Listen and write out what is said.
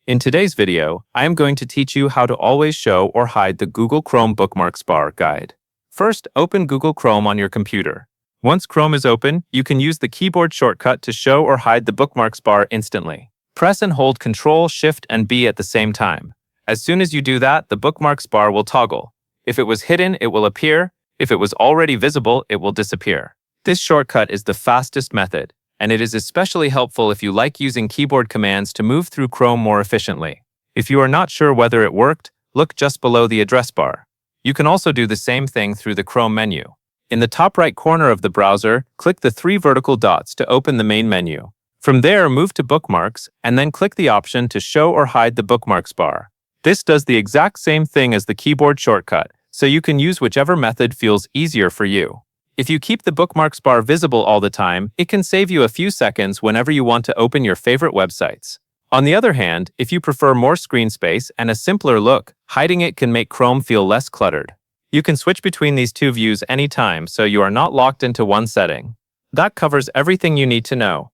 In today's video, I am going to teach you how to always show or hide the Google Chrome Bookmarks bar guide. First, open Google Chrome on your computer. Once Chrome is open, you can use the keyboard shortcut to show or hide the bookmarks bar instantly. Press and hold Ctrl, Shift, and B at the same time. As soon as you do that, the bookmarks bar will toggle. If it was hidden, it will appear. If it was already visible, it will disappear. This shortcut is the fastest method, and it is especially helpful if you like using keyboard commands to move through Chrome more efficiently. If you are not sure whether it worked, look just below the address bar. You can also do the same thing through the Chrome menu. In the top right corner of the browser, click the 3 vertical dots to open the main menu. From there, move to Bookmarks, and then click the option to show or hide the bookmarks bar. This does the exact same thing as the keyboard shortcut, so you can use whichever method feels easier for you. If you keep the bookmarks bar visible all the time, it can save you a few seconds whenever you want to open your favorite websites. On the other hand, if you prefer more screen space and a simpler look, hiding it can make Chrome feel less cluttered. You can switch between these two views anytime, so you are not locked into one setting. That covers everything you need to know.